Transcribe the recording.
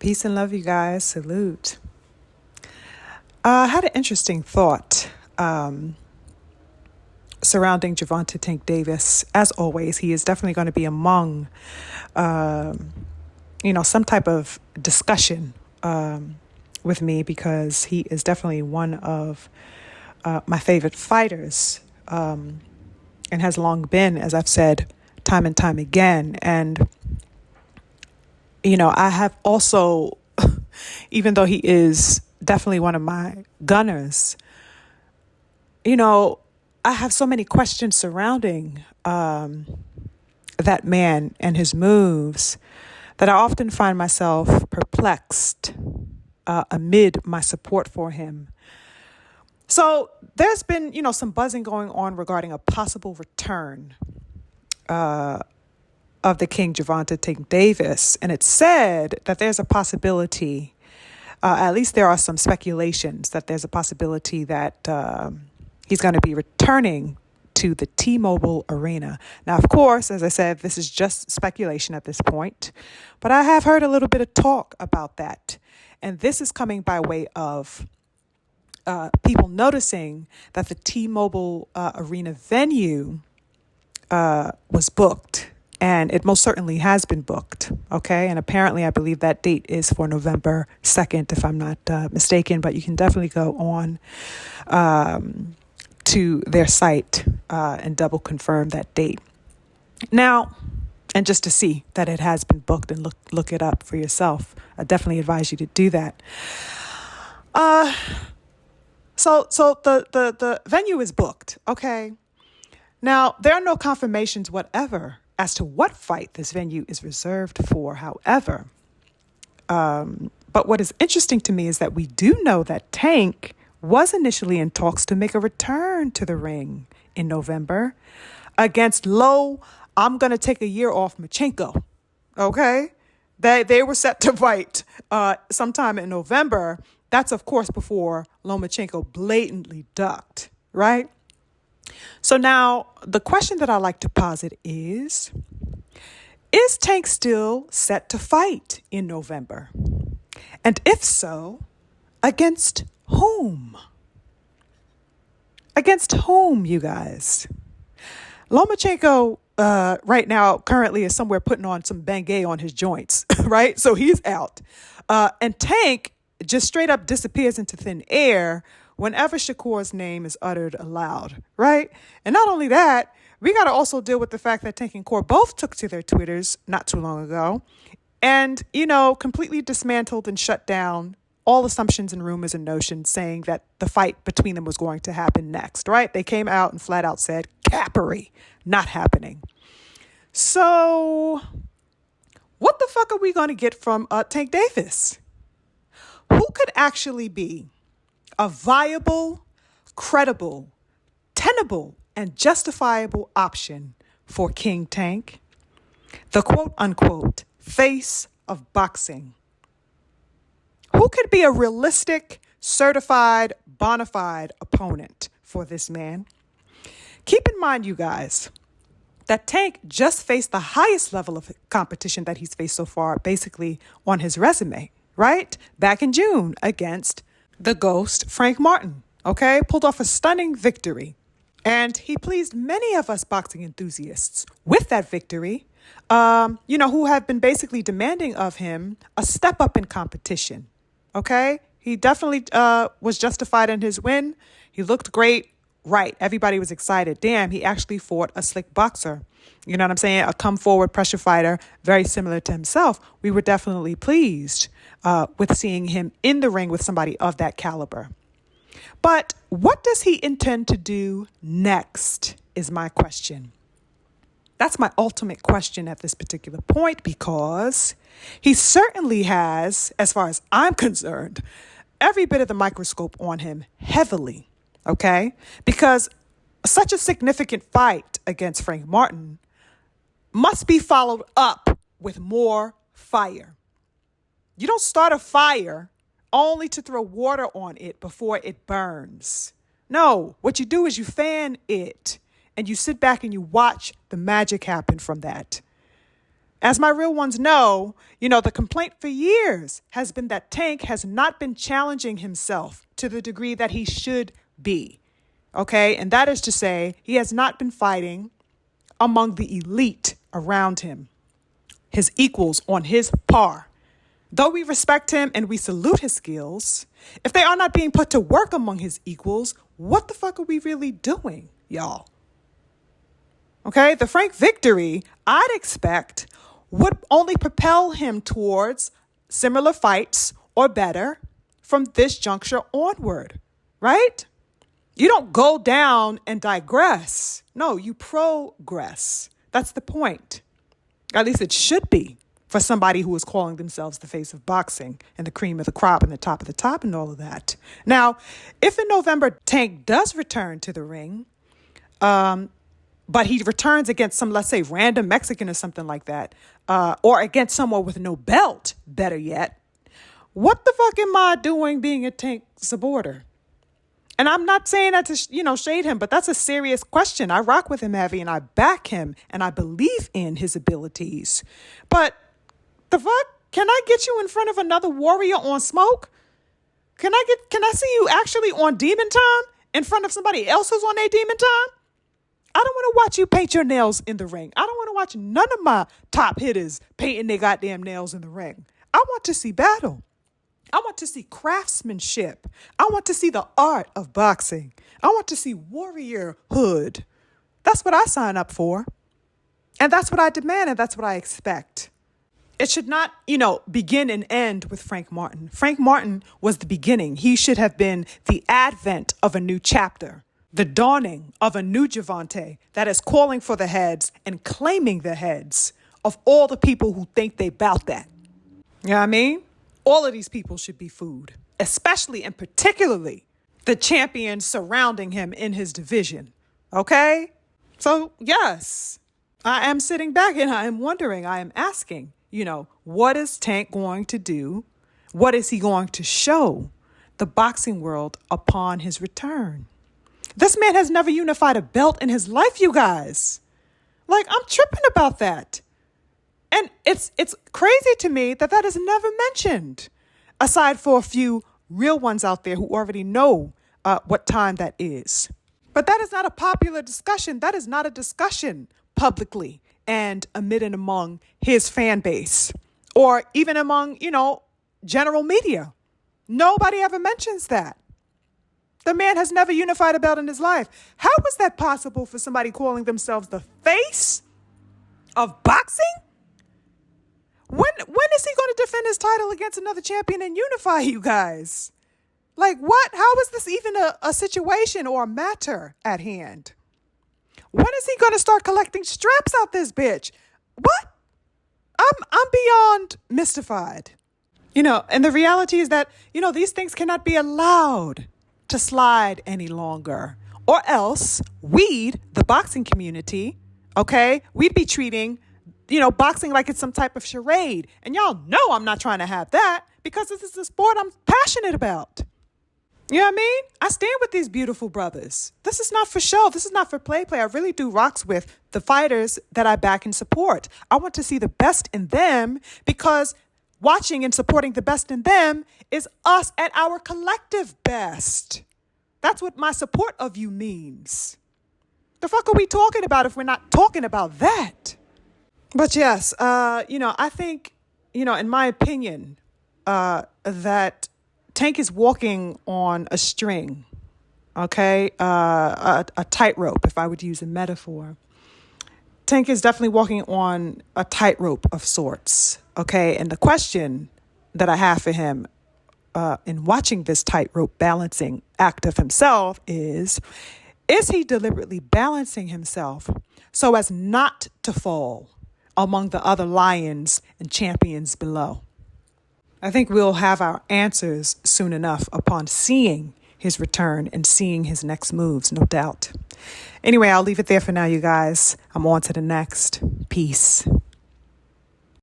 Peace and love, you guys. Salute. I had an interesting thought surrounding Gervonta Tank Davis. As always, he is definitely going to be among, some type of discussion with me because he is definitely one of my favorite fighters and has long been, as I've said time and time again. And I have also, even though he is definitely one of my gunners, I have so many questions surrounding that man and his moves that I often find myself perplexed amid my support for him. So there's been, some buzzing going on regarding a possible return of the King Gervonta Tank Davis. And it's said that there's a possibility, at least there are some speculations that there's a possibility that he's going to be returning to the T-Mobile Arena. Now, of course, as I said, this is just speculation at this point, but I have heard a little bit of talk about that. And this is coming by way of people noticing that the T-Mobile Arena venue was booked. And it most certainly has been booked, okay? And apparently, I believe that date is for November 2nd, if I'm not mistaken. But you can definitely go on to their site and double confirm that date. Now, and just to see that it has been booked and look it up for yourself. I definitely advise you to do that. So the venue is booked, okay? Now, there are no confirmations whatever as to what fight this venue is reserved for. However, but what is interesting to me is that we do know that Tank was initially in talks to make a return to the ring in November against I'm going to take a year off Machenko. Okay? They were set to fight sometime in November. That's, of course, before Lomachenko blatantly ducked, right? So now the question that I like to posit is Tank still set to fight in November? And if so, against whom? Against whom, you guys? Lomachenko right now currently is somewhere putting on some Bengay on his joints, right? So he's out. And Tank just straight up disappears into thin air whenever Shakur's name is uttered aloud, right? And not only that, we got to also deal with the fact that Tank and Core both took to their Twitters not too long ago and, completely dismantled and shut down all assumptions and rumors and notions saying that the fight between them was going to happen next, right? They came out and flat out said, cappery, not happening. So what the fuck are we going to get from Tank Davis? Who could actually be a viable, credible, tenable, and justifiable option for King Tank? The quote-unquote face of boxing. Who could be a realistic, certified, bona fide opponent for this man? Keep in mind, you guys, that Tank just faced the highest level of competition that he's faced so far, basically on his resume, right? Back in June against the ghost Frank Martin, okay? Pulled off a stunning victory. And he pleased many of us boxing enthusiasts with that victory, who have been basically demanding of him a step up in competition, okay? He definitely was justified in his win. He looked great. Right. Everybody was excited. Damn, he actually fought a slick boxer. You know what I'm saying? A come forward pressure fighter, very similar to himself. We were definitely pleased with seeing him in the ring with somebody of that caliber. But what does he intend to do next is my question. That's my ultimate question at this particular point, because he certainly has, as far as I'm concerned, every bit of the microscope on him heavily. Okay, because such a significant fight against Frank Martin must be followed up with more fire. You don't start a fire only to throw water on it before it burns. No, what you do is you fan it and you sit back and you watch the magic happen from that. As my real ones know, the complaint for years has been that Tank has not been challenging himself to the degree that he should be. Okay. And that is to say, he has not been fighting among the elite around him, his equals on his par. Though we respect him and we salute his skills, if they are not being put to work among his equals, what the fuck are we really doing, y'all? Okay, the Frank victory, I'd expect, would only propel him towards similar fights or better from this juncture onward, right? You don't go down and digress. No, you progress. That's the point. At least it should be for somebody who is calling themselves the face of boxing and the cream of the crop and the top of the top and all of that. Now, if in November Tank does return to the ring, but he returns against some, let's say, random Mexican or something like that, or against someone with no belt, better yet, what the fuck am I doing being a Tank supporter? And I'm not saying that to, shade him, but that's a serious question. I rock with him heavy and I back him and I believe in his abilities. But the fuck? Can I get you in front of another warrior on smoke? Can I see you actually on demon time in front of somebody else who's on their demon time? I don't want to watch you paint your nails in the ring. I don't want to watch none of my top hitters painting their goddamn nails in the ring. I want to see battle. I want to see craftsmanship. I want to see the art of boxing. I want to see warriorhood. That's what I sign up for. And that's what I demand, and that's what I expect. It should not, begin and end with Frank Martin. Frank Martin was the beginning. He should have been the advent of a new chapter, the dawning of a new Javante that is calling for the heads and claiming the heads of all the people who think they bout that. You know what I mean? All of these people should be food, especially and particularly the champions surrounding him in his division. Okay? So, yes, I am sitting back and I am wondering, I am asking, what is Tank going to do? What is he going to show the boxing world upon his return? This man has never unified a belt in his life, you guys. Like, I'm tripping about that. And it's crazy to me that is never mentioned, aside for a few real ones out there who already know what time that is. But that is not a popular discussion. That is not a discussion publicly and amid and among his fan base or even among, general media. Nobody ever mentions that. The man has never unified a belt in his life. How was that possible for somebody calling themselves the face of boxing? When is he going to defend his title against another champion and unify you guys? Like what? How is this even a situation or a matter at hand? When is he going to start collecting straps out this bitch? What? I'm beyond mystified. And the reality is that, these things cannot be allowed to slide any longer, or else we'd, the boxing community, okay, we'd be treating boxing like it's some type of charade. And y'all know I'm not trying to have that because this is the sport I'm passionate about. You know what I mean? I stand with these beautiful brothers. This is not for show. This is not for play. I really do rocks with the fighters that I back and support. I want to see the best in them because watching and supporting the best in them is us at our collective best. That's what my support of you means. The fuck are we talking about if we're not talking about that? But yes, I think, in my opinion, that Tank is walking on a string, okay? A tightrope, if I would use a metaphor. Tank is definitely walking on a tightrope of sorts, okay? And the question that I have for him in watching this tightrope balancing act of himself is he deliberately balancing himself so as not to fall among the other lions and champions below? I think we'll have our answers soon enough upon seeing his return and seeing his next moves, no doubt. Anyway, I'll leave it there for now, you guys. I'm on to the next. Peace.